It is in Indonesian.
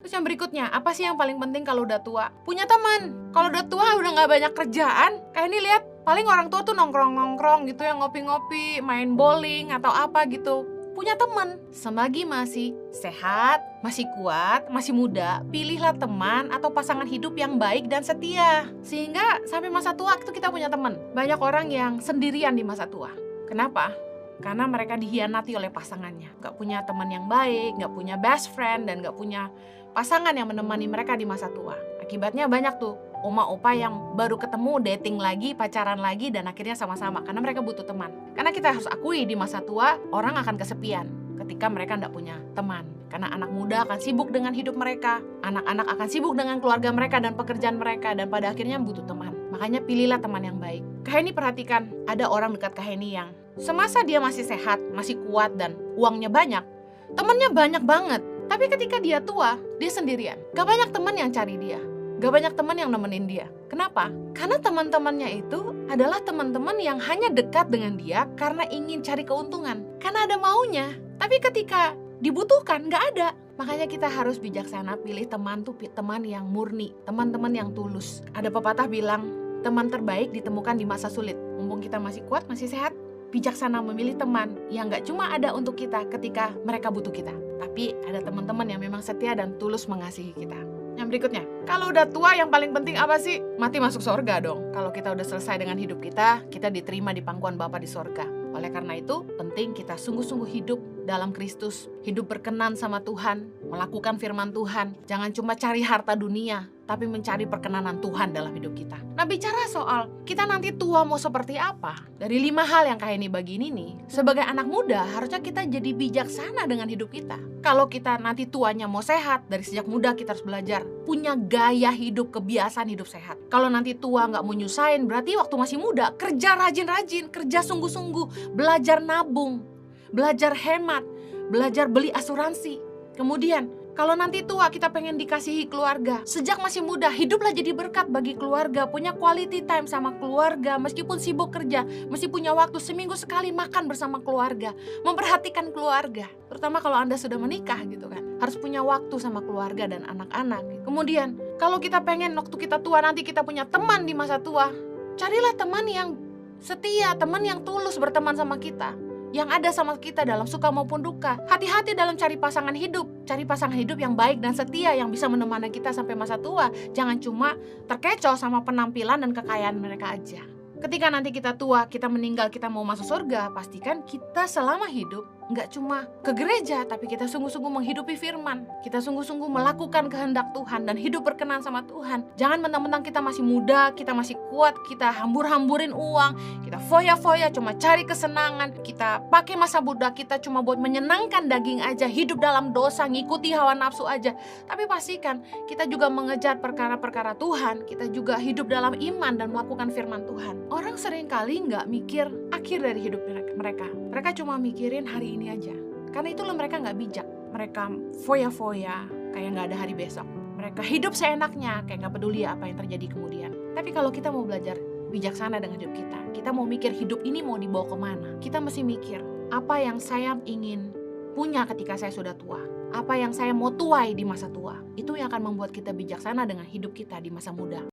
Terus yang berikutnya, apa sih yang paling penting kalau udah tua? Punya teman. Kalau udah tua udah nggak banyak kerjaan, kayak ini lihat, paling orang tua tuh nongkrong-nongkrong gitu ya, ngopi-ngopi, main bowling atau apa gitu. Punya teman. Selagi masih sehat, masih kuat, masih muda, pilihlah teman atau pasangan hidup yang baik dan setia. Sehingga sampai masa tua itu kita punya teman. Banyak orang yang sendirian di masa tua. Kenapa? Karena mereka dihianati oleh pasangannya. Gak punya teman yang baik, gak punya best friend, dan gak punya pasangan yang menemani mereka di masa tua. Akibatnya banyak tuh oma-opa yang baru ketemu, dating lagi, pacaran lagi, dan akhirnya sama-sama karena mereka butuh teman. Karena kita harus akui di masa tua orang akan kesepian ketika mereka tidak punya teman. Karena anak muda akan sibuk dengan hidup mereka, anak-anak akan sibuk dengan keluarga mereka dan pekerjaan mereka, dan pada akhirnya butuh teman. Makanya pilihlah teman yang baik. Kak Heni perhatikan, ada orang dekat Kak Heni yang semasa dia masih sehat, masih kuat, dan uangnya banyak, temannya banyak banget. Tapi ketika dia tua, dia sendirian. Gak banyak teman yang cari dia. Gak banyak teman yang nemenin dia. Kenapa? Karena teman-temannya itu adalah teman-teman yang hanya dekat dengan dia karena ingin cari keuntungan. Karena ada maunya. Tapi ketika dibutuhkan, gak ada. Makanya kita harus bijaksana pilih teman tuh teman yang murni, teman-teman yang tulus. Ada pepatah bilang, teman terbaik ditemukan di masa sulit. Mumpung kita masih kuat, masih sehat, bijaksana memilih teman yang gak cuma ada untuk kita ketika mereka butuh kita, tapi ada teman-teman yang memang setia dan tulus mengasihi kita. Yang berikutnya, kalau udah tua yang paling penting apa sih? Mati masuk surga dong. Kalau kita udah selesai dengan hidup kita diterima di pangkuan Bapa di surga. Oleh karena itu, penting kita sungguh-sungguh hidup dalam Kristus, hidup berkenan sama Tuhan, melakukan firman Tuhan. Jangan cuma cari harta dunia, tapi mencari perkenanan Tuhan dalam hidup kita. Nah, bicara soal kita nanti tua mau seperti apa, dari 5 hal yang Kak Heni bagi ini nih, sebagai anak muda harusnya kita jadi bijaksana dengan hidup kita. Kalau kita nanti tuanya mau sehat, dari sejak muda kita harus belajar punya gaya hidup, kebiasaan hidup sehat. Kalau nanti tua nggak mau nyusahin, berarti waktu masih muda kerja rajin-rajin, kerja sungguh-sungguh, belajar nabung, belajar hemat, belajar beli asuransi. Kemudian kalau nanti tua kita pengen dikasihi keluarga, sejak masih muda hiduplah jadi berkat bagi keluarga, punya quality time sama keluarga, meskipun sibuk kerja, mesti punya waktu seminggu sekali makan bersama keluarga, memperhatikan keluarga. Terutama kalau Anda sudah menikah gitu kan, harus punya waktu sama keluarga dan anak-anak. Kemudian kalau kita pengen waktu kita tua nanti kita punya teman di masa tua, carilah teman yang setia, teman yang tulus berteman sama kita, yang ada sama kita dalam suka maupun duka. Hati-hati dalam cari pasangan hidup. Cari pasangan hidup yang baik dan setia, yang bisa menemani kita sampai masa tua. Jangan cuma terkecoh sama penampilan dan kekayaan mereka aja. Ketika nanti kita tua, kita meninggal, kita mau masuk surga, pastikan kita selama hidup nggak cuma ke gereja, tapi kita sungguh-sungguh menghidupi firman. Kita sungguh-sungguh melakukan kehendak Tuhan dan hidup berkenan sama Tuhan. Jangan mentang-mentang kita masih muda, kita masih kuat, kita hambur-hamburin uang, kita foya-foya cuma cari kesenangan, kita pakai masa muda kita cuma buat menyenangkan daging aja, hidup dalam dosa, ngikuti hawa nafsu aja. Tapi pastikan kita juga mengejar perkara-perkara Tuhan, kita juga hidup dalam iman dan melakukan firman Tuhan. Orang seringkali nggak mikir akhir dari hidup mereka. Mereka cuma mikirin hari ini aja. Karena itulah mereka nggak bijak. Mereka foya-foya kayak nggak ada hari besok. Mereka hidup seenaknya kayak nggak peduli apa yang terjadi kemudian. Tapi kalau kita mau belajar bijaksana dengan hidup kita mau mikir hidup ini mau dibawa kemana. Kita mesti mikir apa yang saya ingin punya ketika saya sudah tua. Apa yang saya mau tuai di masa tua. Itu yang akan membuat kita bijaksana dengan hidup kita di masa muda.